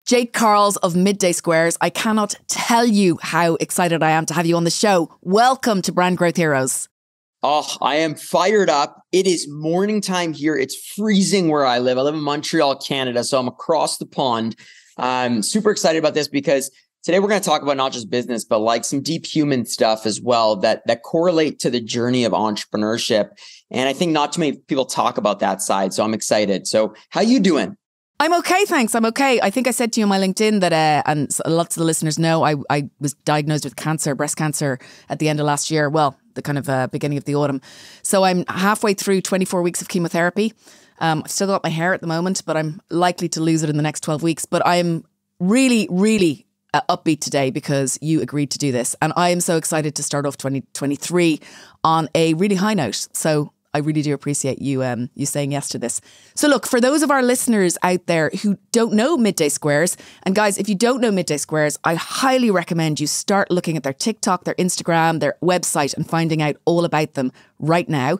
Jake Karls of Mid-Day Squares. I cannot tell you how excited I am to have you on the show. Welcome to Brand Growth Heroes. Oh, I am fired up. It is morning time here. It's freezing where I live. I live in Montreal, Canada, so I'm across the pond. I'm super excited about this because today we're going to talk about not just business, but like some deep human stuff as well that correlate to the journey of entrepreneurship. And I think not too many people talk about that side. So I'm excited. So how you doing? I'm okay, thanks. I'm okay. I think I said to you on my LinkedIn that, and lots of the listeners know, I was diagnosed with cancer, breast cancer, at the end of last year. Well, the kind of beginning of the autumn. So I'm halfway through 24 weeks of chemotherapy. I've still got my hair at the moment, but I'm likely to lose it in the next 12 weeks. But I'm really, really upbeat today because you agreed to do this. And I am so excited to start off 2023 on a really high note. So I really do appreciate you saying yes to this. So look, for those of our listeners out there who don't know Mid-Day Squares, and guys, if you don't know Mid-Day Squares, I highly recommend you start looking at their TikTok, their Instagram, their website, and finding out all about them right now.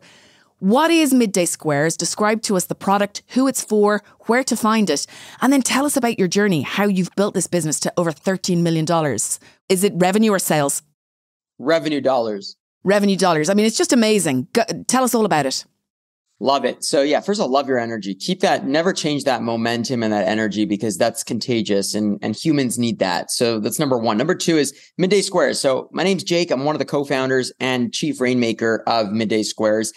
What is Mid-Day Squares? Describe to us the product, who it's for, where to find it, and then tell us about your journey, how you've built this business to over $13 million. Is it revenue or sales? Revenue dollars. Revenue dollars. I mean, it's just amazing. Tell us all about it. Love it. So yeah, first of all, love your energy. Keep that, never change that momentum and that energy because that's contagious and humans need that. So that's number one. Number two is Mid-Day Squares. So my name's Jake. I'm one of the co-founders and chief rainmaker of Mid-Day Squares.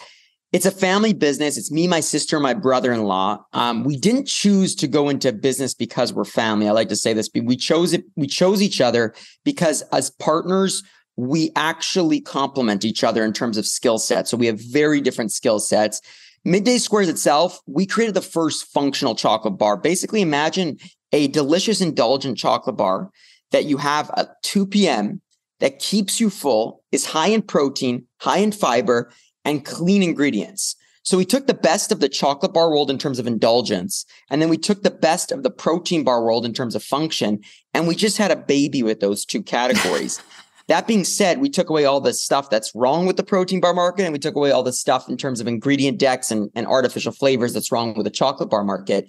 It's a family business. It's me, my sister, my brother-in-law. We didn't choose to go into business because we're family. I like to say this. We chose it. We chose each other because as partners, we actually complement each other in terms of skill sets. So we have very different skill sets. Mid-Day Squares itself, we created the first functional chocolate bar. Basically, imagine a delicious, indulgent chocolate bar that you have at 2 p.m. that keeps you full, is high in protein, high in fiber, and clean ingredients. So we took the best of the chocolate bar world in terms of indulgence, and then we took the best of the protein bar world in terms of function, and we just had a baby with those two categories. That being said, we took away all the stuff that's wrong with the protein bar market, and we took away all the stuff in terms of ingredient decks and artificial flavors that's wrong with the chocolate bar market.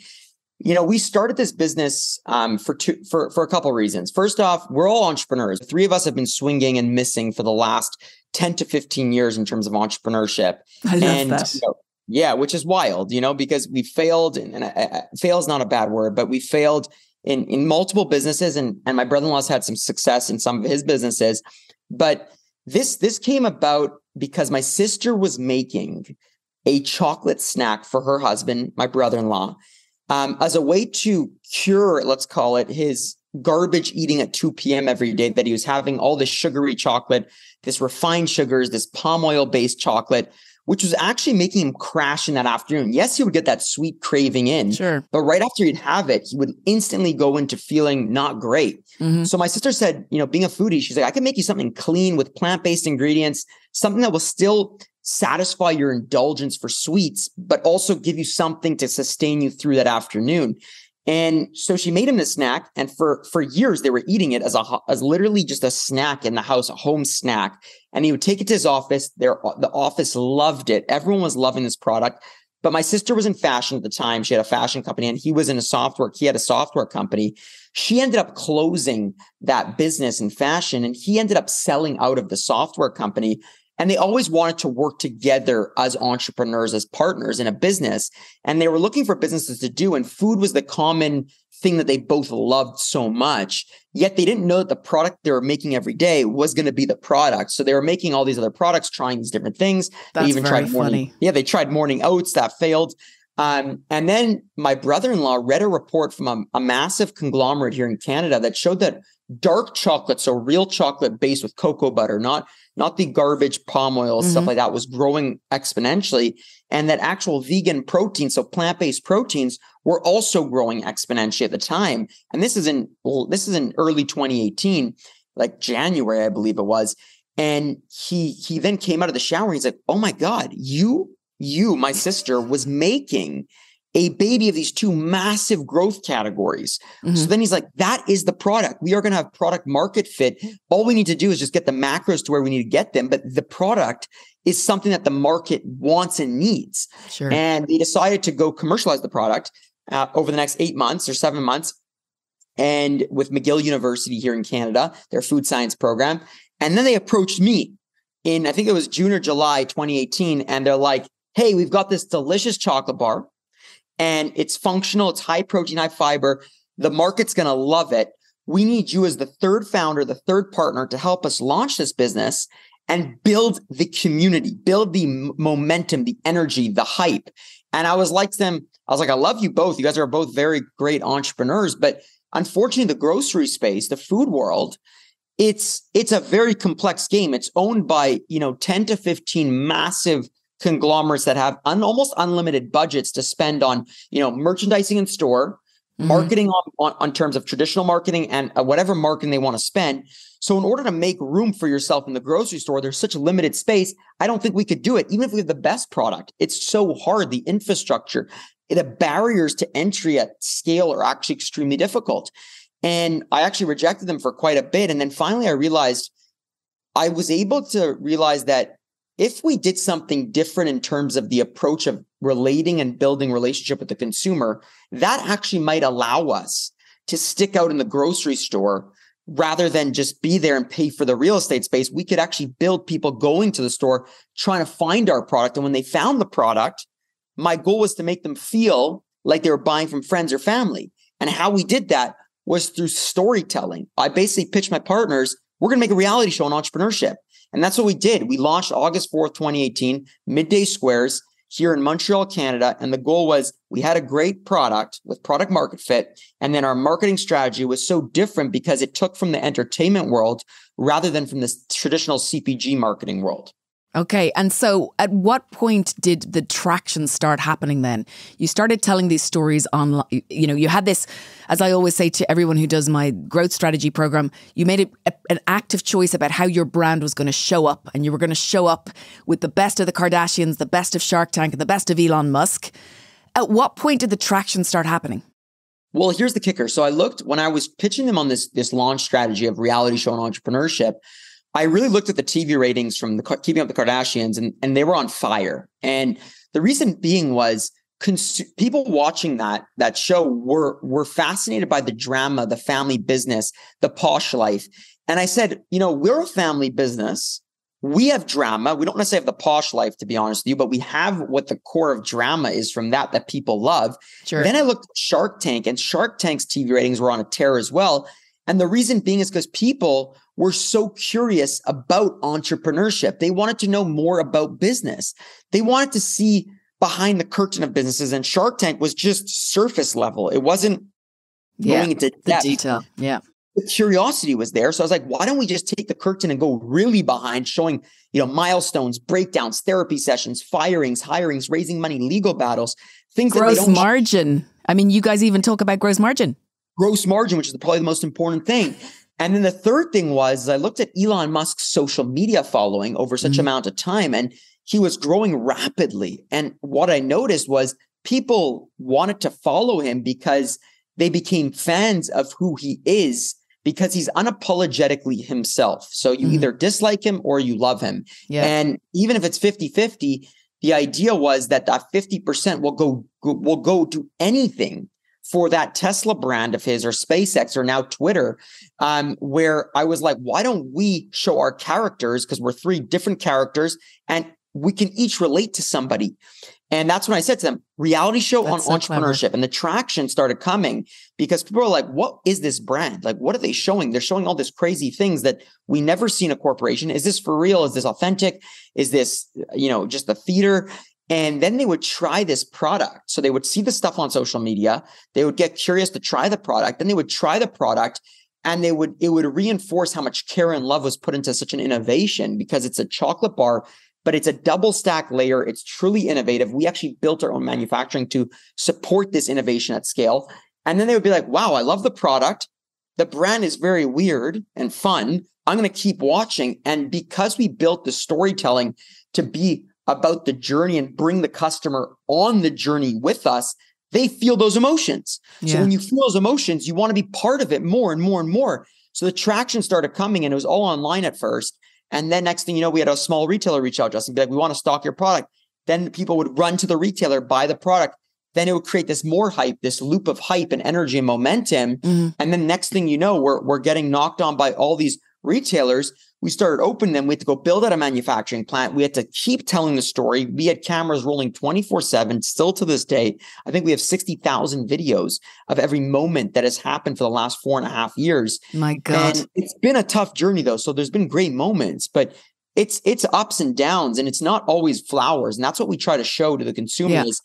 You know, we started this business for a couple of reasons. First off, we're all entrepreneurs. 3 of us have been swinging and missing for the last 10 to 15 years in terms of entrepreneurship. I love that. You know, yeah, which is wild, you know, because we failed, and fail is not a bad word, but we failed in multiple businesses, and my brother-in-law's had some success in some of his businesses. But this came about because my sister was making a chocolate snack for her husband, my brother-in-law, as a way to cure, let's call it, his garbage eating at 2 p.m. every day, that he was having all this sugary chocolate, this refined sugars, this palm oil-based chocolate, which was actually making him crash in that afternoon. Yes, he would get that sweet craving in, sure, but right after he'd have it, he would instantly go into feeling not great. Mm-hmm. So my sister said, you know, being a foodie, she's like, I can make you something clean with plant-based ingredients, something that will still satisfy your indulgence for sweets, but also give you something to sustain you through that afternoon. And so she made him this snack, and for years they were eating it as literally just a snack in the house, a home snack. And he would take it to his office. The office loved it. Everyone was loving this product. But my sister was in fashion at the time. She had a fashion company, and he was in he had a software company. She ended up closing that business in fashion, and he ended up selling out of the software company. And they always wanted to work together as entrepreneurs, as partners in a business. And they were looking for businesses to do. And food was the common thing that they both loved so much. Yet they didn't know that the product they were making every day was going to be the product. So they were making all these other products, trying these different things. That's they even very tried funny. They tried morning oats. That failed. And then my brother-in-law read a report from a massive conglomerate here in Canada that showed that dark chocolate, so real chocolate based with cocoa butter, not the garbage palm oil, stuff like that, was growing exponentially. And that actual vegan protein, so plant-based proteins, were also growing exponentially at the time. And this is in early 2018, like January, I believe it was. And he then came out of the shower and he's like, oh my God, my sister was making a baby of these two massive growth categories. Mm-hmm. So then he's like, that is the product. We are going to have product market fit. All we need to do is just get the macros to where we need to get them. But the product is something that the market wants and needs. Sure. And they decided to go commercialize the product over the next 8 months or 7 months. and with McGill University here in Canada, their food science program. And then they approached me in, I think it was June or July 2018. And they're like, hey, we've got this delicious chocolate bar and it's functional. It's high protein, high fiber. The market's going to love it. We need you as the third founder, the third partner to help us launch this business and build the community, build the momentum, the energy, the hype. And I was like to them, I was like, I love you both. You guys are both very great entrepreneurs, but unfortunately, the grocery space, the food world, it's a very complex game. It's owned by, 10 to 15 massive conglomerates that have almost unlimited budgets to spend on, merchandising in store, marketing on terms of traditional marketing and whatever marketing they want to spend. So in order to make room for yourself in the grocery store, there's such limited space. I don't think we could do it. Even if we have the best product, it's so hard. The infrastructure, the barriers to entry at scale are actually extremely difficult. And I actually rejected them for quite a bit. And then finally, I was able to realize that if we did something different in terms of the approach of relating and building relationship with the consumer, that actually might allow us to stick out in the grocery store rather than just be there and pay for the real estate space. We could actually build people going to the store, trying to find our product. And when they found the product, my goal was to make them feel like they were buying from friends or family. And how we did that was through storytelling. I basically pitched my partners, we're going to make a reality show on entrepreneurship. And that's what we did. We launched August 4th, 2018, Mid-Day Squares here in Montreal, Canada. And the goal was we had a great product with product market fit. And then our marketing strategy was so different because it took from the entertainment world rather than from this traditional CPG marketing world. Okay. And so at what point did the traction start happening then? You started telling these stories online. You had this, as I always say to everyone who does my growth strategy program, you made an active choice about how your brand was going to show up. And you were going to show up with the best of the Kardashians, the best of Shark Tank, and the best of Elon Musk. At what point did the traction start happening? Well, here's the kicker. So I looked, when I was pitching them on this launch strategy of reality show and entrepreneurship, I really looked at the TV ratings from Keeping Up with the Kardashians, and they were on fire. And the reason being was people watching that show were fascinated by the drama, the family business, the posh life. And I said, we're a family business. We have drama. We don't necessarily have the posh life, to be honest with you, but we have what the core of drama is from that people love. Sure. Then I looked at Shark Tank, and Shark Tank's TV ratings were on a tear as well. And the reason being is because people were so curious about entrepreneurship. They wanted to know more about business. They wanted to see behind the curtain of businesses. And Shark Tank was just surface level. It wasn't going into depth. The detail. Yeah. The curiosity was there. So I was like, why don't we just take the curtain and go really behind, showing, milestones, breakdowns, therapy sessions, firings, hirings, raising money, legal battles, things that gross margin. I mean, you guys even talk about gross margin. Gross margin, which is probably the most important thing. And then the third thing was I looked at Elon Musk's social media following over such amount of time, and he was growing rapidly. And what I noticed was people wanted to follow him because they became fans of who he is, because he's unapologetically himself. So you either dislike him or you love him. Yeah. And even if it's 50-50, the idea was that 50% will go to anything for that Tesla brand of his, or SpaceX, or now Twitter, where I was like, why don't we show our characters? Because we're three different characters and we can each relate to somebody. And that's when I said to them, reality show on entrepreneurship. Clever. And the traction started coming because people are like, what is this brand? Like, what are they showing? They're showing all this crazy things that we never see in a corporation. Is this for real? Is this authentic? Is this, just a theater? And then they would try this product. So they would see the stuff on social media. They would get curious to try the product. Then they would try the product, and it would reinforce how much care and love was put into such an innovation, because it's a chocolate bar, but it's a double stack layer. It's truly innovative. We actually built our own manufacturing to support this innovation at scale. And then they would be like, wow, I love the product. The brand is very weird and fun. I'm going to keep watching. And because we built the storytelling to be about the journey and bring the customer on the journey with us, they feel those emotions. Yeah. So when you feel those emotions, you want to be part of it more and more and more. So the traction started coming, and it was all online at first. And then next thing you know, we had a small retailer reach out to us and be like, we want to stock your product. Then people would run to the retailer, buy the product. then it would create this more hype, this loop of hype and energy and momentum. And then next thing you know, we're getting knocked on by all these retailers. We started opening them. We had to go build out a manufacturing plant. We had to keep telling the story. We had cameras rolling 24/7. Still to this day, I think we have 60,000 videos of every moment that has happened for the last 4.5 years. My God. And it's been a tough journey though. So there's been great moments, but it's ups and downs, and it's not always flowers. And that's what we try to show to the consumer is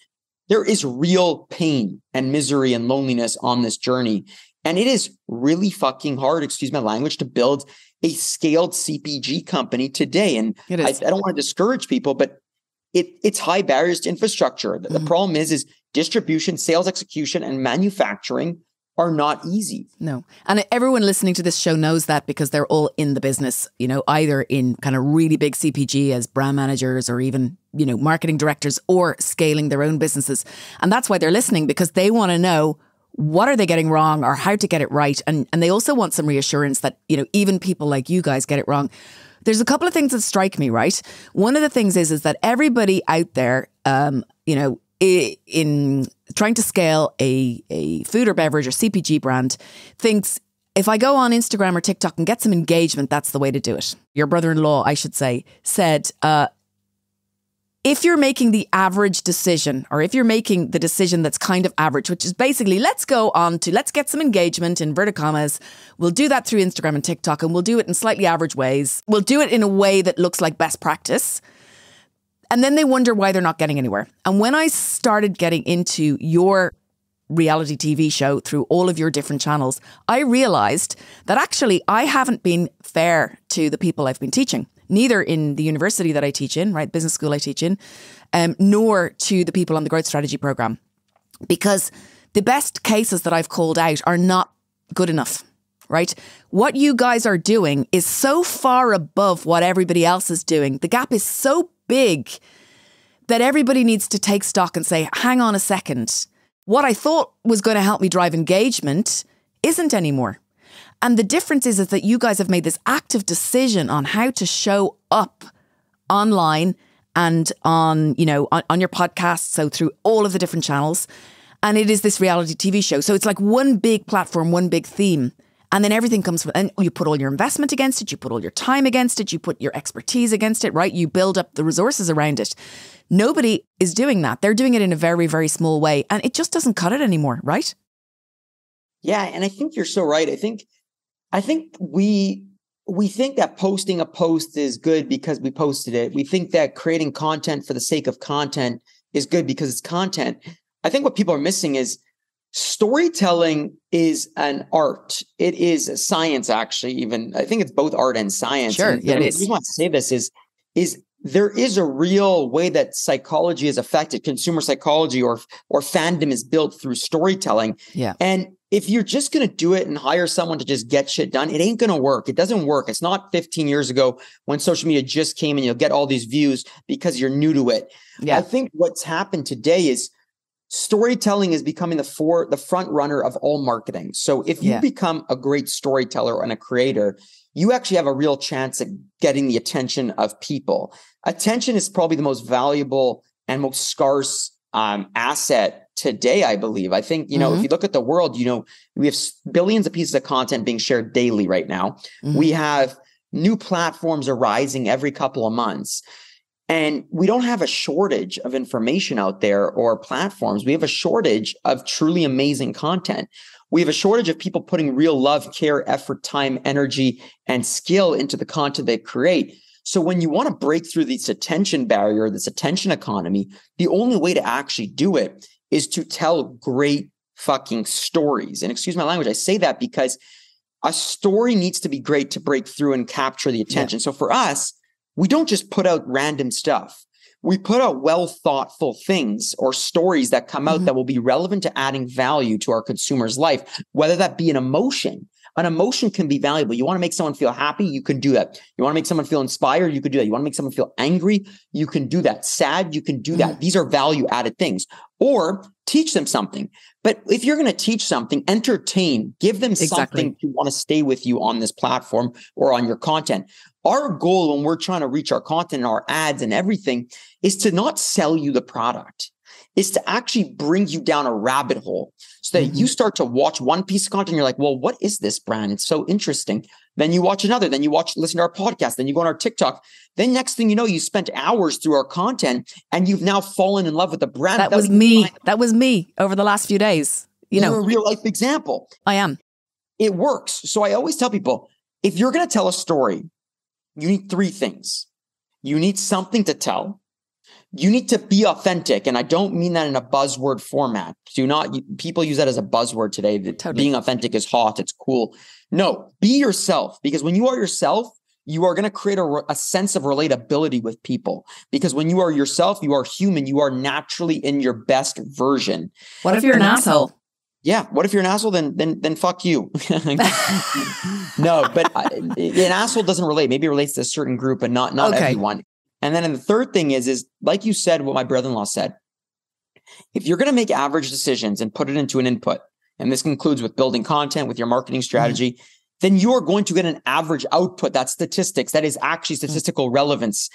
there is real pain and misery and loneliness on this journey. And it is really fucking hard, excuse my language, to build a scaled CPG company today. And I don't want to discourage people, but it's high barriers to infrastructure. The problem is distribution, sales execution, and manufacturing are not easy. No. And everyone listening to this show knows that because they're all in the business, you know, either in kind of really big CPG as brand managers or even, you know, marketing directors or scaling their own businesses. And that's why they're listening, because they want to know what are they getting wrong or how to get it right. And they also want some reassurance that, you know, even people like you guys get it wrong. There's a couple of things that strike me, right? One of the things is that everybody out there, you know, in trying to scale a food or beverage or CPG brand thinks if I go on Instagram or TikTok and get some engagement, that's the way to do it. Your brother-in-law, I should say, said, if you're making the average decision, or if you're making the decision that's kind of average, which is basically, let's get some engagement, inverted commas. We'll do that through Instagram and TikTok, and we'll do it in slightly average ways. We'll do it in a way that looks like best practice. And then they wonder why they're not getting anywhere. And when I started getting into your reality TV show through all of your different channels, I realized that actually I haven't been fair to the people I've been teaching. Neither in the university that I teach in, right, business school I teach in, nor to the people on the growth strategy program. Because the best cases that I've called out are not good enough, right? What you guys are doing is so far above what everybody else is doing. The gap is so big that everybody needs to take stock and say, hang on a second. What I thought was going to help me drive engagement isn't anymore. And the difference is that you guys have made this active decision on how to show up online and on, you know, on your podcast. So through all of the different channels. And it is this reality TV show. So it's like one big platform, one big theme. And then everything comes from, and you put all your investment against it. You put all your time against it. You put your expertise against it, right? You build up the resources around it. Nobody is doing that. They're doing it in a very, very small way. And it just doesn't cut it anymore, right? Yeah. And I think you're so right. I think we think that posting a post is good because we posted it. We think that creating content for the sake of content is good because it's content. I think what people are missing is storytelling is an art. It is a science, actually. Even I think it's both art and science. Sure, and yeah, it is. The reason why I say this is there is a real way that psychology is affected. Consumer psychology or fandom is built through storytelling. Yeah. And if you're just going to do it and hire someone to just get shit done, it ain't going to work. It doesn't work. It's not 15 years ago when social media just came and you'll get all these views because you're new to it. Yeah. I think what's happened today is storytelling is becoming the front runner of all marketing. So if you become a great storyteller and a creator, you actually have a real chance at getting the attention of people. Attention is probably the most valuable and most scarce asset today, I believe. I think, if you look at the world, we have billions of pieces of content being shared daily right now. We have new platforms arising every couple of months. And we don't have a shortage of information out there or platforms. We have a shortage of truly amazing content. We have a shortage of people putting real love, care, effort, time, energy, and skill into the content they create. So when you want to break through this attention barrier, this attention economy, the only way to actually do it is to tell great fucking stories. And excuse my language, I say that because a story needs to be great to break through and capture the attention. So for us, we don't just put out random stuff. We put out well-thoughtful things or stories that come out that will be relevant to adding value to our consumer's life, whether that be an emotion. An emotion can be valuable. You want to make someone feel happy, you can do that. You want to make someone feel inspired, you could do that. You want to make someone feel angry, you can do that. Sad, you can do that. These are value-added things. Or teach them something. But if you're going to teach something, entertain, give them something to want to stay with you on this platform or on your content. Our goal when we're trying to reach our content and our ads and everything is to not sell you the product. is to actually bring you down a rabbit hole so that you start to watch one piece of content. You're like, well, what is this brand? It's so interesting. Then you watch another, then you listen to our podcast, then you go on our TikTok. Then next thing you know, you spent hours through our content and you've now fallen in love with the brand. That was me. That was me over the last few days. You're a real life example. I am. It works. So I always tell people, if you're going to tell a story, you need three things. You need something to tell. You need to be authentic. And I don't mean that in a buzzword format. People use that as a buzzword today. That totally. Being authentic is hot. It's cool. No, be yourself. Because when you are yourself, you are going to create a sense of relatability with people. Because when you are yourself, you are human. You are naturally in your best version. What if you're an asshole? Yeah. What if you're an asshole? Then fuck you. No, but an asshole doesn't relate. Maybe it relates to a certain group, but not everyone. And then the third thing is like you said, what my brother-in-law said, if you're going to make average decisions and put it into an input, and this concludes with building content, with your marketing strategy, then you're going to get an average output. That's statistics. That is actually statistical relevance.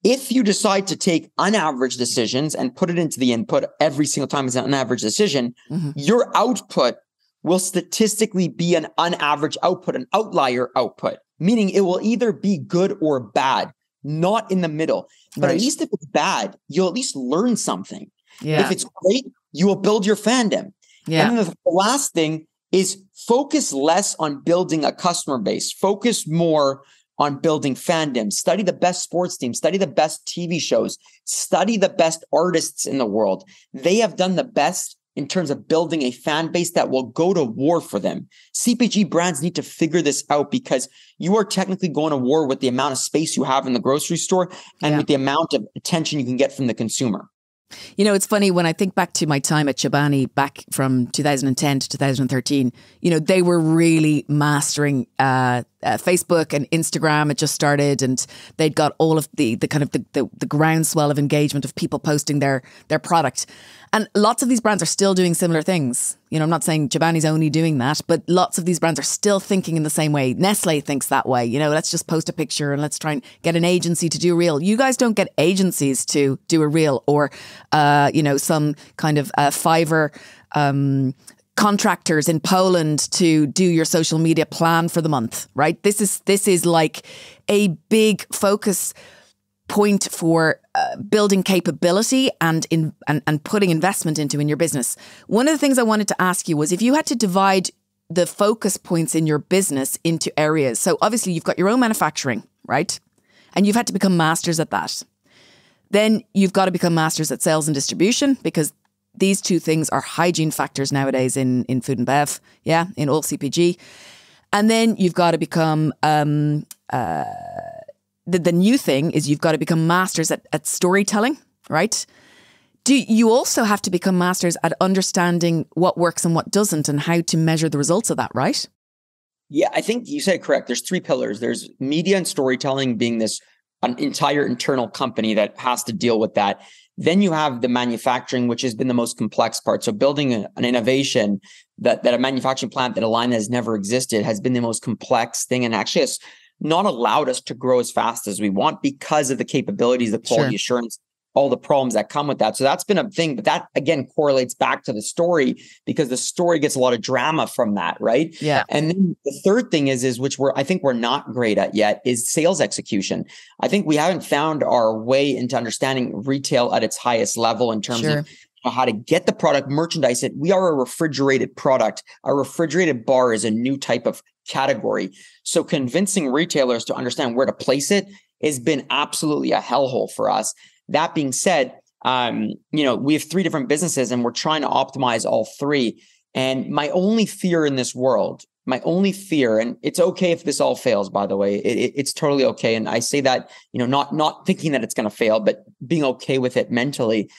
If you decide to take unaverage decisions and put it into the input every single time as an unaverage decision, your output will statistically be an unaverage output, an outlier output, meaning it will either be good or bad. Not in the middle. But at least if it's bad, you'll at least learn something. Yeah. If it's great, you will build your fandom. Yeah. And then the last thing is focus less on building a customer base. Focus more on building fandom. Study the best sports teams. Study the best TV shows. Study the best artists in the world. They have done the best in terms of building a fan base that will go to war for them. CPG brands need to figure this out because you are technically going to war with the amount of space you have in the grocery store and with the amount of attention you can get from the consumer. You know, it's funny when I think back to my time at Chobani back from 2010 to 2013, they were really mastering Facebook and Instagram. It just started and they'd got all of the kind of the groundswell of engagement of people posting their product. And lots of these brands are still doing similar things. I'm not saying Chobani's only doing that, but lots of these brands are still thinking in the same way. Nestle thinks that way. Let's just post a picture and let's try and get an agency to do a reel. You guys don't get agencies to do a reel or, some kind of Fiverr contractors in Poland to do your social media plan for the month, right? This is like a big focus point for building capability and putting investment into in your business. One of the things I wanted to ask you was if you had to divide the focus points in your business into areas. So obviously you've got your own manufacturing, right? And you've had to become masters at that. Then you've got to become masters at sales and distribution because these two things are hygiene factors nowadays in food and bev, in all CPG. And then you've got to become the new thing is you've got to become masters at storytelling, right? Do you also have to become masters at understanding what works and what doesn't and how to measure the results of that, right? Yeah, I think you said it correct. There's three pillars. There's media and storytelling being an entire internal company that has to deal with that. Then you have the manufacturing, which has been the most complex part. So building an innovation that a manufacturing plant that a line has never existed has been the most complex thing and actually has not allowed us to grow as fast as we want because of the capabilities, the quality assurance, all the problems that come with that. So that's been a thing, but that again correlates back to the story because the story gets a lot of drama from that, right? Yeah. And then the third thing is which I think we're not great at yet is sales execution. I think we haven't found our way into understanding retail at its highest level in terms of how to get the product, merchandise it. We are a refrigerated product. A refrigerated bar is a new type of category. So convincing retailers to understand where to place it has been absolutely a hellhole for us. That being said, we have three different businesses and we're trying to optimize all three. And my only fear in this world, and it's okay if this all fails, by the way, it's totally okay. And I say that, not thinking that it's going to fail, but being okay with it mentally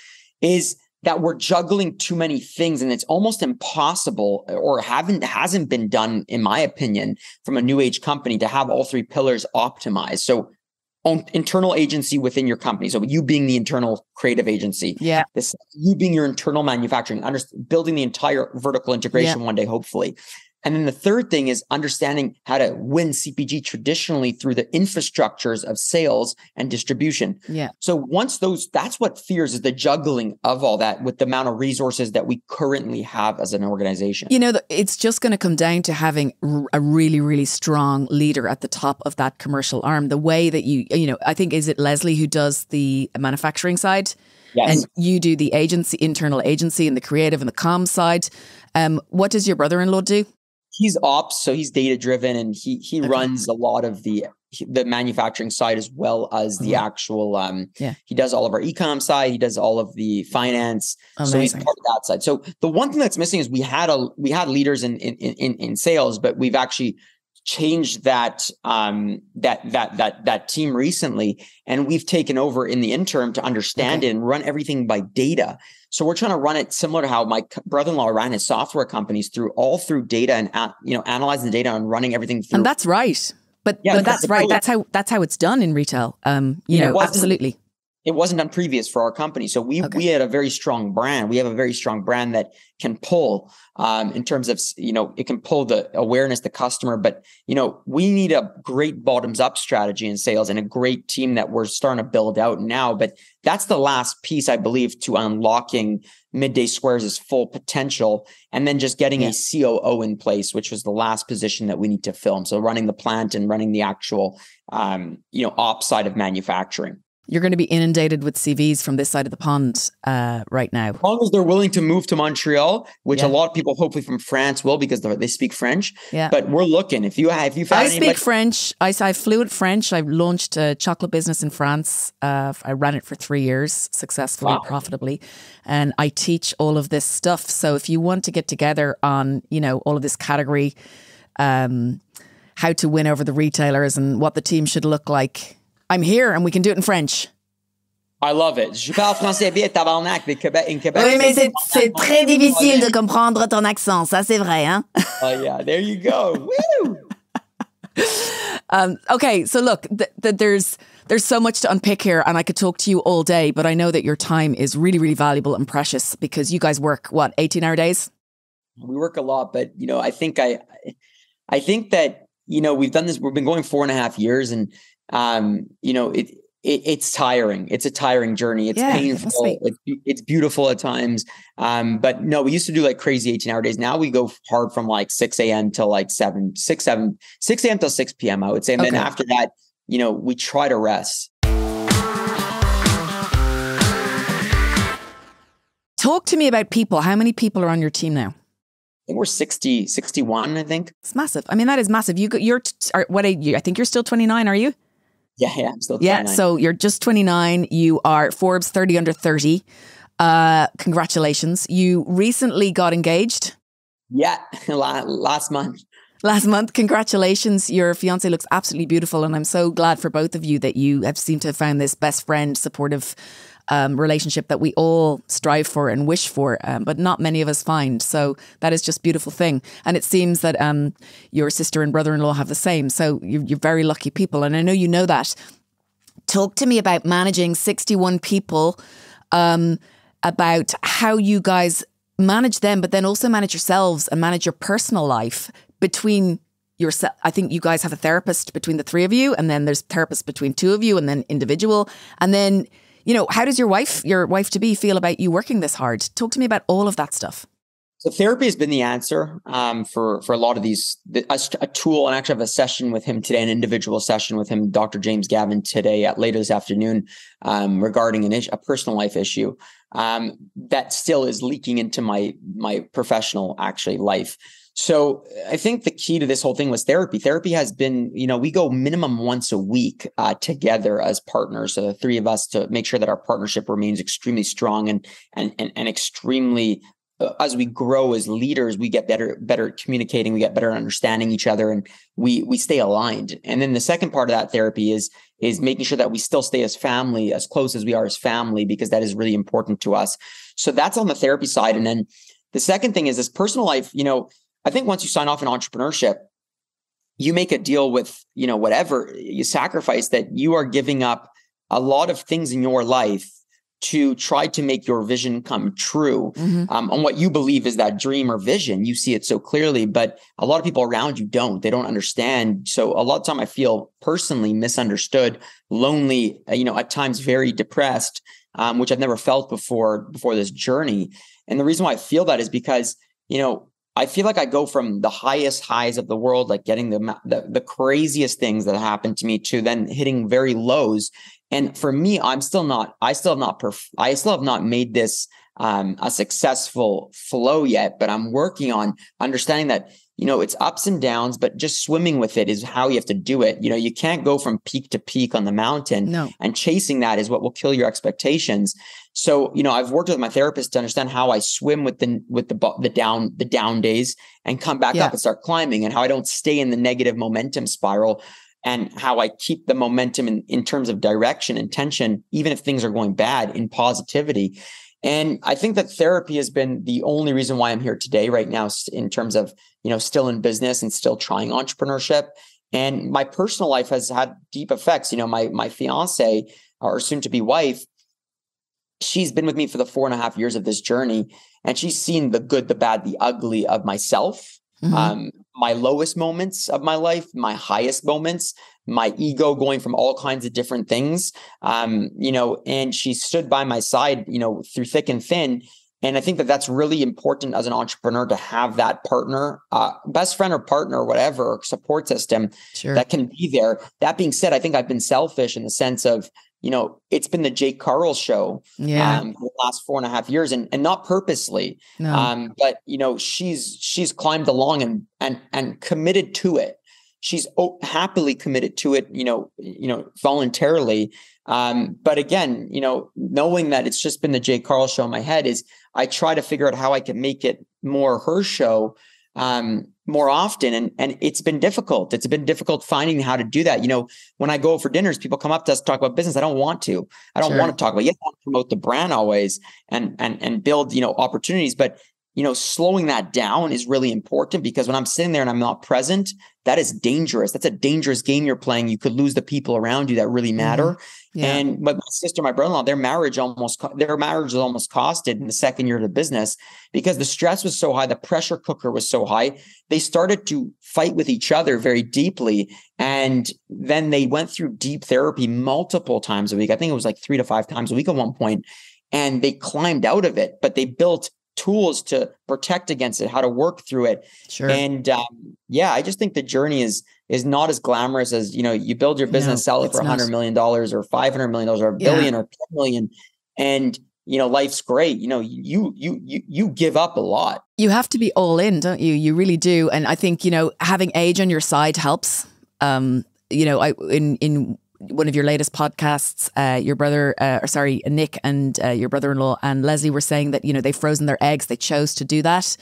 is that we're juggling too many things and it's almost impossible or hasn't been done, in my opinion, from a new age company to have all three pillars optimized. So internal agency within your company. So you being the internal creative agency, you being your internal manufacturing, building the entire vertical integration one day, hopefully. And then the third thing is understanding how to win CPG traditionally through the infrastructures of sales and distribution. Yeah. So once that's what fears is the juggling of all that with the amount of resources that we currently have as an organization. It's just going to come down to having a really, really strong leader at the top of that commercial arm. The way that I think, is it Leslie who does the manufacturing side? Yes. And you do the internal agency and the creative and the comms side. What does your brother-in-law do? He's ops, so he's data driven, and he runs a lot of the manufacturing side as well as the actual. He does all of our e-com side. He does all of the finance. Amazing. So he's part of that side. So the one thing that's missing is we had leaders in sales, but we've actually changed that team recently, and we've taken over in the interim to understand it and run everything by data. So we're trying to run it similar to how my brother-in-law ran his software companies through data and analyzing the data and running everything through. And that's right. But that's right. That's how it's done in retail. Absolutely. It wasn't done previous for our company. So we had a very strong brand. We have a very strong brand that can pull in terms of, it can pull the awareness, the customer, but, we need a great bottoms up strategy in sales and a great team that we're starting to build out now. But that's the last piece, I believe, to unlocking Mid-Day Squares' full potential, and then just getting a COO in place, which was the last position that we need to fill. So running the plant and running the actual, ops side of manufacturing. You're going to be inundated with CVs from this side of the pond right now. As long as they're willing to move to Montreal, which a lot of people, hopefully from France, will, because they speak French. Yeah. But we're looking. If you found I speak French. I fluent French. I launched a chocolate business in France. I ran it for 3 years successfully, profitably, and I teach all of this stuff. So if you want to get together on all of this category, how to win over the retailers and what the team should look like, I'm here and we can do it in French. I love it. Je parle français bien, tabarnak, mais in Quebec. Oui, mais c'est très difficile de comprendre ton accent. Ça, c'est vrai, hein? Oh, yeah. There you go. Woo! Okay, so look, there's so much to unpick here, and I could talk to you all day, but I know that your time is really, really valuable and precious because you guys work, 18-hour days? We work a lot, but, I think that, we've done this, we've been going 4.5 years, and it's tiring. It's a tiring journey. It's painful. It's beautiful at times. But no, we used to do like crazy 18-hour days. Now we go hard from like 6 a.m. till like 6 a.m. till 6 p.m. I would say. And then after that, we try to rest. Talk to me about people. How many people are on your team now? I think we're 61, I think. It's massive. I mean, that is massive. What age? I think you're still 29, are you? Yeah, I'm still 29. Yeah, so you're just 29. You are Forbes 30 under 30. Congratulations. You recently got engaged? Yeah, last month. Last month. Congratulations. Your fiance looks absolutely beautiful. And I'm so glad for both of you that you have seemed to have found this best friend, supportive relationship that we all strive for and wish for, but not many of us find. So that is just a beautiful thing. And it seems that your sister and brother-in-law have the same. So you're very lucky people. And I know you know that. Talk to me about managing 61 people, about how you guys manage them, but then also manage yourselves and manage your personal life between yourself. I think you guys have a therapist between the three of you, and then there's therapists between two of you, and then individual. And then how does your wife to be feel about you working this hard? Talk to me about all of that stuff. So therapy has been the answer for a lot of these, a tool, and actually have a session with him today, an individual session with him, Dr. James Gavin today later this afternoon regarding a personal life issue that still is leaking into my professional life. So I think the key to this whole thing was therapy. Therapy has been, we go minimum once a week together as partners. So the three of us, to make sure that our partnership remains extremely strong and extremely, as we grow as leaders, we get better communicating, we get better understanding each other, and we stay aligned. And then the second part of that therapy is making sure that we still stay as family, as close as we are as family, because that is really important to us. So that's on the therapy side. And then the second thing is this personal life. I think once you sign off in entrepreneurship, you make a deal with, whatever you sacrifice, that you are giving up a lot of things in your life to try to make your vision come true, on what you believe is that dream or vision. You see it so clearly, but a lot of people around you don't. They don't understand. So a lot of time I feel personally misunderstood, lonely, at times very depressed, which I've never felt before this journey. And the reason why I feel that is because, I feel like I go from the highest highs of the world, like getting the craziest things that happened to me, to then hitting very lows. And for me, I still have not made this a successful flow yet, but I'm working on understanding that, it's ups and downs, but just swimming with it is how you have to do it. You can't go from peak to peak on the mountain. No. And chasing that is what will kill your expectations. So, I've worked with my therapist to understand how I swim with the down days and come back up and start climbing, and how I don't stay in the negative momentum spiral, and how I keep the momentum in terms of direction and tension, even if things are going bad, in positivity. And I think that therapy has been the only reason why I'm here today, right now, in terms of, still in business and still trying entrepreneurship. And my personal life has had deep effects. My fiance, or soon to be wife, she's been with me for the 4.5 years of this journey, and she's seen the good, the bad, the ugly of myself. My lowest moments of my life, my highest moments, my ego going from all kinds of different things, and she stood by my side, through thick and thin. And I think that that's really important as an entrepreneur, to have that partner, best friend or partner or whatever, support system that can be there. That being said, I think I've been selfish in the sense of, it's been the Jake Karls show for the last 4.5 years, and not purposely, but she's climbed along and committed to it. She's happily committed to it, voluntarily. But again, knowing that it's just been the Jake Karls show in my head, is I try to figure out how I can make it more her show, more often. And it's been difficult. It's been difficult finding how to do that. When I go for dinners, people come up to us to talk about business. I don't want to. I don't want to talk about, I want to promote the brand always and build, opportunities. But, slowing that down is really important, because when I'm sitting there and I'm not present, that is dangerous. That's a dangerous game you're playing. You could lose the people around you that really matter. But my sister, my brother-in-law, their marriage was almost costed in the second year of the business, because the stress was so high. The pressure cooker was so high. They started to fight with each other very deeply. And then they went through deep therapy multiple times a week. I think it was like 3 to 5 times a week at one point. And they climbed out of it, but they built tools to protect against it, how to work through it. And I just think the journey is not as glamorous as, you build your business, sell it for $100 million or $500 million or $1 billion or 10 million. And, life's great. You give up a lot. You have to be all in, don't you? You really do. And I think, having age on your side helps. In one of your latest podcasts, your brother, Nick and your brother-in-law and Leslie were saying that, they've frozen their eggs. They chose to do that.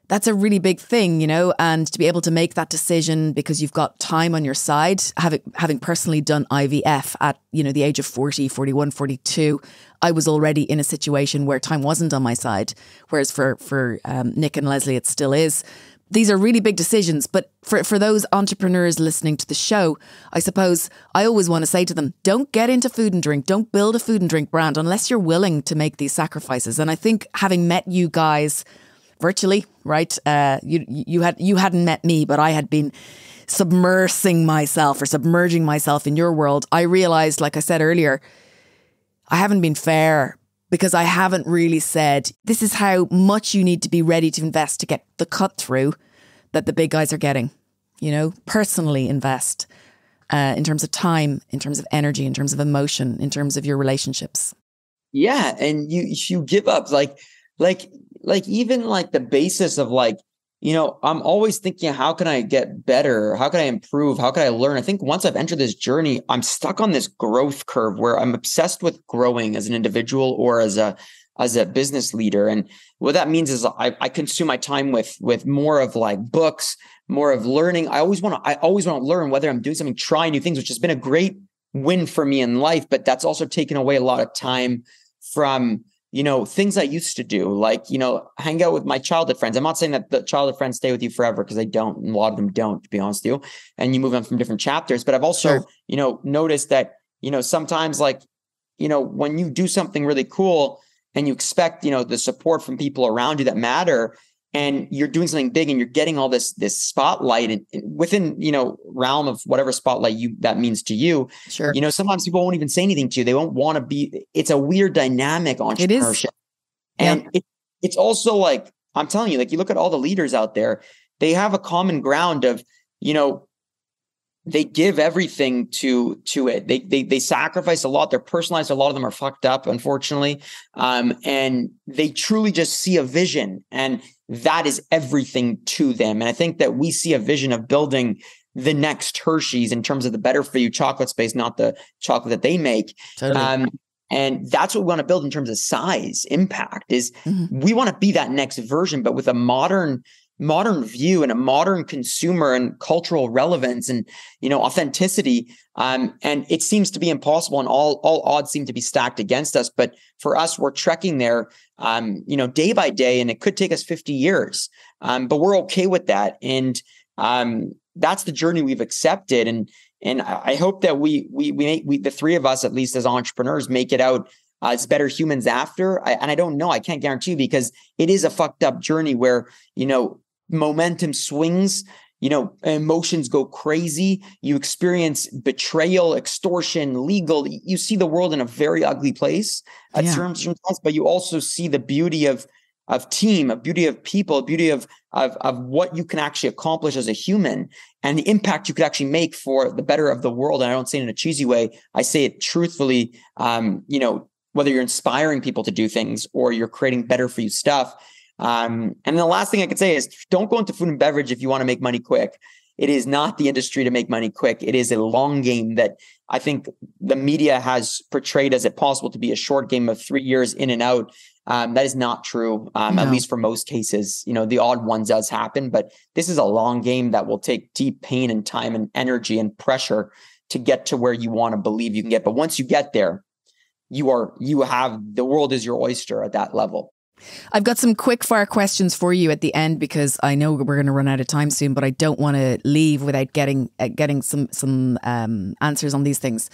That's a really big thing, and to be able to make that decision because you've got time on your side, having personally done IVF at, the age of 40, 41, 42, I was already in a situation where time wasn't on my side. Whereas for Nick and Leslie, it still is. These are really big decisions, but for those entrepreneurs listening to the show, I suppose I always want to say to them, don't get into food and drink, don't build a food and drink brand unless you're willing to make these sacrifices. And I think having met you guys virtually, right? You hadn't met me, but I had been submerging myself in your world. I realized, like I said earlier, I haven't been fair, because I haven't really said, this is how much you need to be ready to invest to get the cut through that the big guys are getting. Personally invest in terms of time, in terms of energy, in terms of emotion, in terms of your relationships. Yeah. And you give up like even like the basis of I'm always thinking, how can I get better? How can I improve? How can I learn? I think once I've entered this journey, I'm stuck on this growth curve where I'm obsessed with growing as an individual or as a business leader. And what that means is I consume my time with more of like books, more of learning. I always want to learn, whether I'm doing something, try new things, which has been a great win for me in life, but that's also taken away a lot of time from things I used to do, like, hang out with my childhood friends. I'm not saying that the childhood friends stay with you forever, because they don't. And a lot of them don't, to be honest with you. And you move on from different chapters. But I've also, noticed that, sometimes like when you do something really cool and you expect, the support from people around you that matter, and you're doing something big and you're getting all this spotlight and within, realm of whatever spotlight that means to you. Sure. Sometimes people won't even say anything to you. They won't want to be, it's a weird dynamic, entrepreneurship. And it's also like, I'm telling you, like, you look at all the leaders out there, they have a common ground of, they give everything to it. They sacrifice a lot. They're personalized. A lot of them are fucked up, unfortunately. And they truly just see a vision, and that is everything to them. And I think that we see a vision of building the next Hershey's in terms of the better for you chocolate space, not the chocolate that they make. Totally. And that's what we want to build in terms of size, impact, is we want to be that next version, but with a modern view and a modern consumer and cultural relevance and, authenticity. And it seems to be impossible, and all odds seem to be stacked against us. But for us, we're trekking there, day by day, and it could take us 50 years. But we're okay with that. And that's the journey we've accepted. And I hope that we the three of us, at least as entrepreneurs, make it out as better humans after. And I don't know, I can't guarantee you, because it is a fucked up journey where, momentum swings, emotions go crazy. You experience betrayal, extortion, legal. You see the world in a very ugly place at certain times, but you also see the beauty of team, a beauty of people, a beauty of what you can actually accomplish as a human, and the impact you could actually make for the better of the world. And I don't say it in a cheesy way. I say it truthfully. Whether you're inspiring people to do things or you're creating better for you stuff. And the last thing I could say is, don't go into food and beverage if you want to make money quick. It is not the industry to make money quick. It is a long game that I think the media has portrayed as it possible to be a short game of 3 years in and out. That is not true, at least for most cases. The odd one does happen, but this is a long game that will take deep pain and time and energy and pressure to get to where you want to believe you can get. But once you get there, the world is your oyster at that level. I've got some quick fire questions for you at the end, because I know we're going to run out of time soon, but I don't want to leave without getting some answers on these things.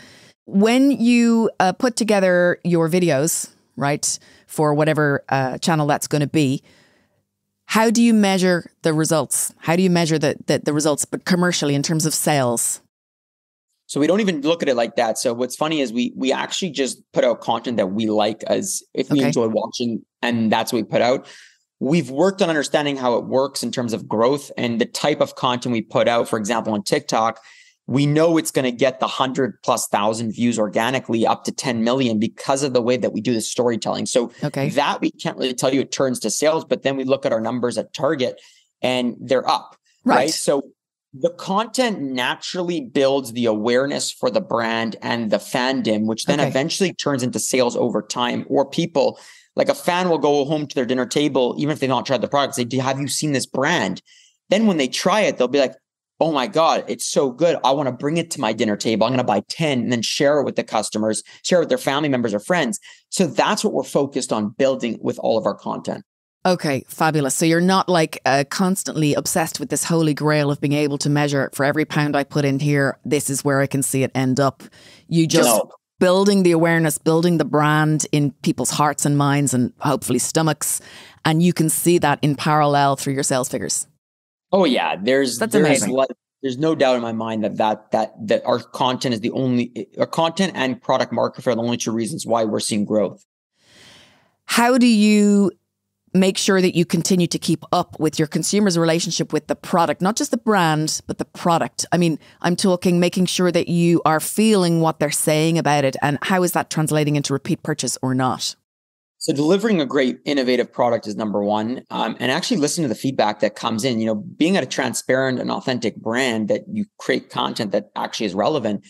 When you put together your videos, right, for whatever channel that's going to be, how do you measure the results? How do you measure the results, but commercially, in terms of sales? So we don't even look at it like that. So what's funny is we actually just put out content that we like, as if we enjoy watching, and that's what we put out. We've worked on understanding how it works in terms of growth and the type of content we put out. For example, on TikTok, we know it's going to get the 100,000+ views organically, up to 10 million, because of the way that we do the storytelling. So that we can't really tell you it turns to sales, but then we look at our numbers at Target and they're up, right? So the content naturally builds the awareness for the brand and the fandom, which then eventually turns into sales over time. Or people, like a fan will go home to their dinner table, even if they've not tried the product, say, have you seen this brand? Then when they try it, they'll be like, oh my God, it's so good. I want to bring it to my dinner table. I'm going to buy 10 and then share it with the customers, share it with their family members or friends. So that's what we're focused on building with all of our content. Okay, fabulous. So you're not like constantly obsessed with this holy grail of being able to measure, for every pound I put in here, this is where I can see it end up. You just building the awareness, building the brand in people's hearts and minds and hopefully stomachs. And you can see that in parallel through your sales figures. Oh yeah. There's amazing. There's no doubt in my mind that our content is our content and product market fit are the only two reasons why we're seeing growth. How do you make sure that you continue to keep up with your consumers' relationship with the product, not just the brand, but the product? I mean, I'm talking making sure that you are feeling what they're saying about it, and how is that translating into repeat purchase or not? So delivering a great innovative product is number one, and actually listen to the feedback that comes in. Being a transparent and authentic brand that you create content that actually is relevant,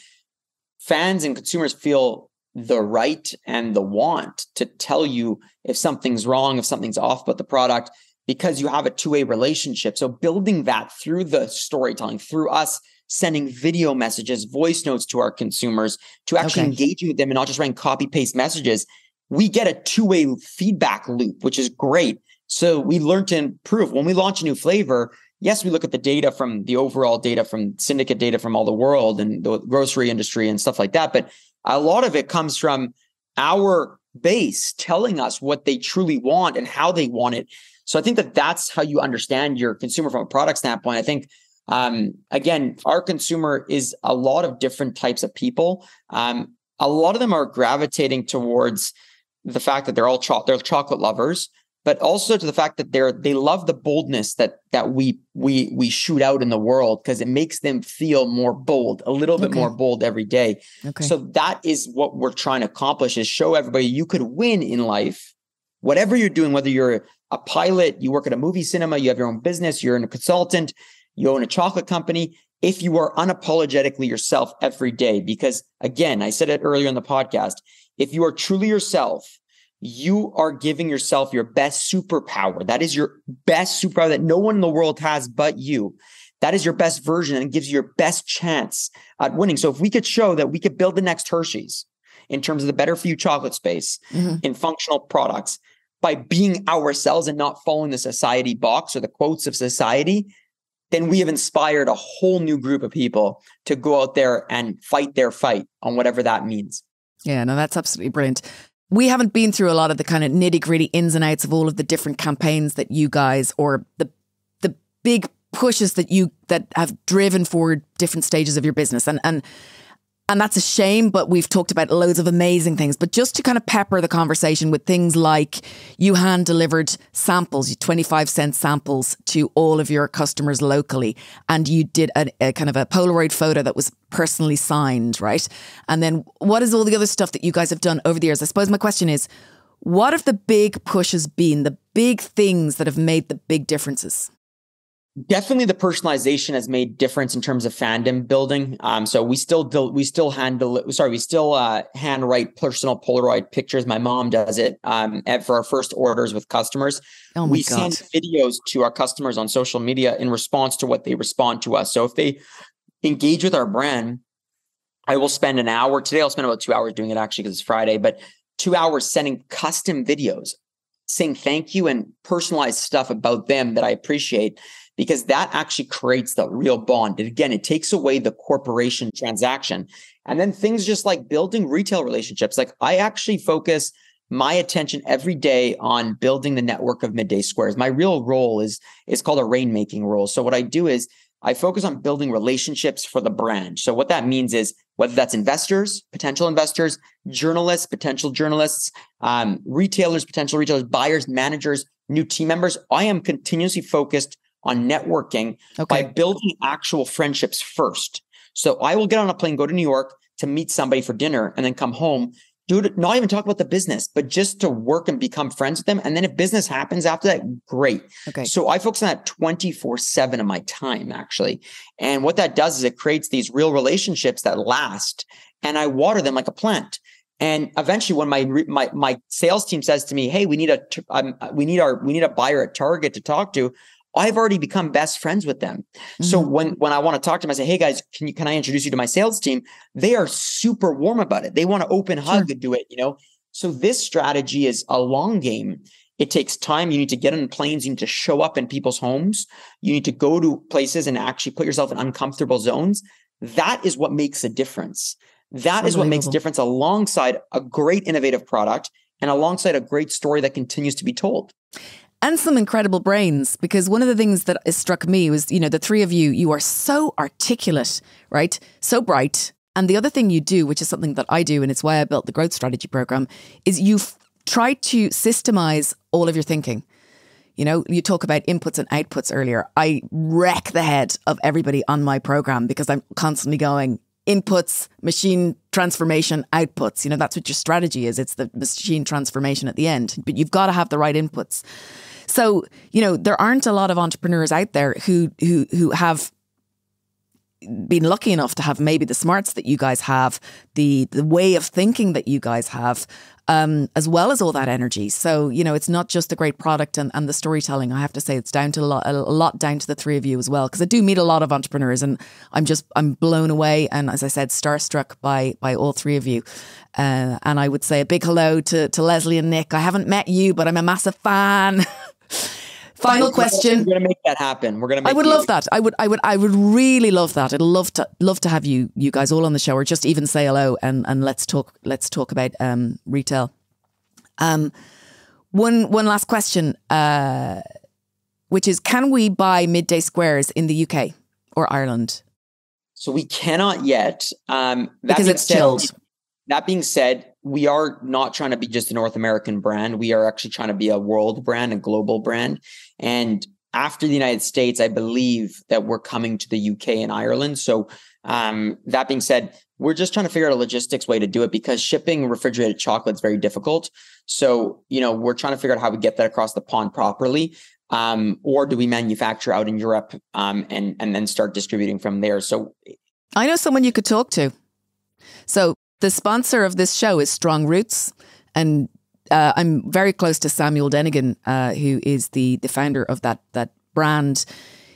fans and consumers feel the right and the want to tell you if something's wrong, if something's off about the product, because you have a two-way relationship. So building that through the storytelling, through us sending video messages, voice notes to our consumers, to actually engaging with them and not just writing copy-paste messages, we get a two-way feedback loop, which is great. So we learn to improve. When we launch a new flavor, yes, we look at the data from the overall data from syndicate data from all the world and the grocery industry and stuff like that. But a lot of it comes from our base telling us what they truly want and how they want it. So I think that that's how you understand your consumer from a product standpoint. I think, again, our consumer is a lot of different types of people. A lot of them are gravitating towards the fact that they're chocolate lovers, but also to the fact that they love the boldness that we shoot out in the world, because it makes them feel more bold, a little bit more bold every day. So that is what we're trying to accomplish, is show everybody you could win in life, whatever you're doing, whether you're a pilot, you work at a movie cinema, you have your own business, you're a consultant, you own a chocolate company, if you are unapologetically yourself every day. Because again, I said it earlier in the podcast, if you are truly yourself, you are giving yourself your best superpower. That is your best superpower that no one in the world has but you. That is your best version and gives you your best chance at winning. So if we could show that we could build the next Hershey's in terms of the better for you chocolate space in functional products by being ourselves and not following the society box or the quotes of society, then we have inspired a whole new group of people to go out there and fight their fight on whatever that means. Yeah, no, that's absolutely brilliant. We haven't been through a lot of the kind of nitty-gritty ins and outs of all of the different campaigns that you guys, or the big pushes that have driven forward different stages of your business. And that's a shame, but we've talked about loads of amazing things. But just to kind of pepper the conversation with things like you hand delivered samples, 25-cent samples to all of your customers locally. And you did a kind of a Polaroid photo that was personally signed, right? And then what is all the other stuff that you guys have done over the years? I suppose my question is, what have the big pushes been, the big things that have made the big differences? Definitely the personalization has made difference in terms of fandom building. So we still handwrite personal Polaroid pictures. My mom does it for our first orders with customers. Oh my God. Send videos to our customers on social media in response to what they respond to us. So if they engage with our brand, I will spend an hour. Today I'll spend about 2 hours doing it, actually, because it's Friday, but 2 hours sending custom videos, saying thank you and personalized stuff about them that I appreciate, because that actually creates the real bond. And again, it takes away the corporation transaction. And then things just like building retail relationships. Like I actually focus my attention every day on building the network of Mid-Day Squares. My real role is called a rainmaking role. So what I do is I focus on building relationships for the brand. So what that means is whether that's investors, potential investors, journalists, potential journalists, retailers, potential retailers, buyers, managers, new team members, I am continuously focused on networking by building actual friendships first. So I will get on a plane, go to New York to meet somebody for dinner, and then come home, not even talk about the business, but just to work and become friends with them. And then if business happens after that, great. So I focus on that 24/7 of my time, actually. And what that does is it creates these real relationships that last, and I water them like a plant. And eventually, when my sales team says to me, "Hey, we need a buyer at Target to talk to," I've already become best friends with them. So when I want to talk to them, I say, "Hey guys, can I introduce you to my sales team?" They are super warm about it. They want to open hug and do it, So this strategy is a long game. It takes time. You need to get on planes. You need to show up in people's homes. You need to go to places and actually put yourself in uncomfortable zones. That is what makes a difference. That is what makes a difference alongside a great innovative product and alongside a great story that continues to be told. And some incredible brains, because one of the things that has struck me was, the three of you are so articulate, right? So bright. And the other thing you do, which is something that I do, and it's why I built the growth strategy program, is you've tried to systemize all of your thinking. You talk about inputs and outputs earlier. I wreck the head of everybody on my program because I'm constantly going, inputs, machine transformation, outputs. That's what your strategy is. It's the machine transformation at the end, but you've got to have the right inputs. So, there aren't a lot of entrepreneurs out there who have been lucky enough to have maybe the smarts that you guys have, the way of thinking that you guys have, as well as all that energy. So, it's not just the great product and the storytelling. I have to say it's down to a lot down to the three of you as well, because I do meet a lot of entrepreneurs and I'm blown away. And as I said, starstruck by all three of you. And I would say a big hello to Leslie and Nick. I haven't met you, but I'm a massive fan. Final question. We're going to make that happen. We're going to make I would love that. I would really love that. I'd love to have you guys all on the show, or just even say hello and let's talk about retail. One last question, which is, can we buy Mid-Day Squares in the UK or Ireland? So we cannot yet. Because it's chilled. That being said, we are not trying to be just a North American brand. We are actually trying to be a world brand, a global brand. And after the United States, I believe that we're coming to the UK and Ireland. So that being said, we're just trying to figure out a logistics way to do it, because shipping refrigerated chocolate is very difficult. So, we're trying to figure out how we get that across the pond properly. Or do we manufacture out in Europe and then start distributing from there? So I know someone you could talk to. So the sponsor of this show is Strong Roots, and I'm very close to Samuel Denigan, who is the founder of that brand.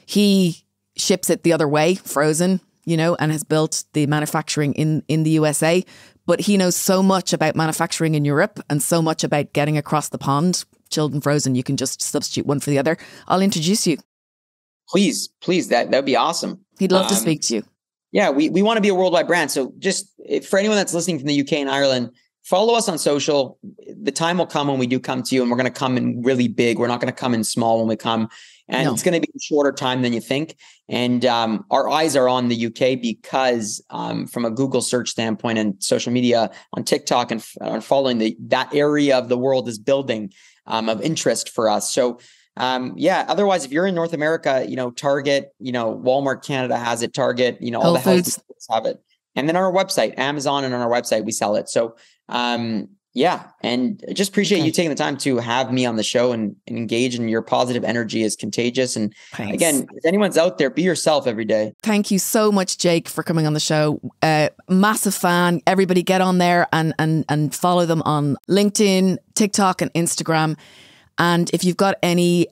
He ships it the other way, frozen, and has built the manufacturing in the USA. But he knows so much about manufacturing in Europe and so much about getting across the pond, chilled and frozen. You can just substitute one for the other. I'll introduce you. Please, that'd be awesome. He'd love to speak to you. Yeah, we want to be a worldwide brand. So just for anyone that's listening from the UK and Ireland, follow us on social. The time will come when we do come to you, and we're going to come in really big. We're not going to come in small when we come. And It's going to be a shorter time than you think. And our eyes are on the UK because from a Google search standpoint and social media on TikTok and following that area of the world is building of interest for us. So otherwise, if you're in North America, Target, Walmart Canada has it, Target, all Whole the health Foods stores have it. And then our website, Amazon, and on our website, we sell it. So and I just appreciate you taking the time to have me on the show and engage, and your positive energy is contagious. And Again, if anyone's out there, be yourself every day. Thank you so much, Jake, for coming on the show. Massive fan. Everybody get on there and follow them on LinkedIn, TikTok, and Instagram. And if you've got any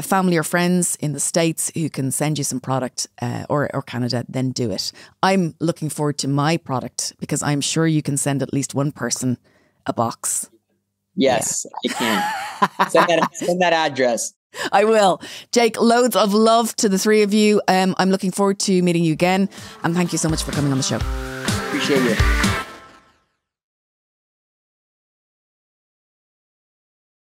family or friends in the States who can send you some product or Canada, then do it. I'm looking forward to my product, because I'm sure you can send at least one person a box. Yes, yeah. I can. Send that address. I will. Jake, loads of love to the three of you. I'm looking forward to meeting you again. And thank you so much for coming on the show. Appreciate you.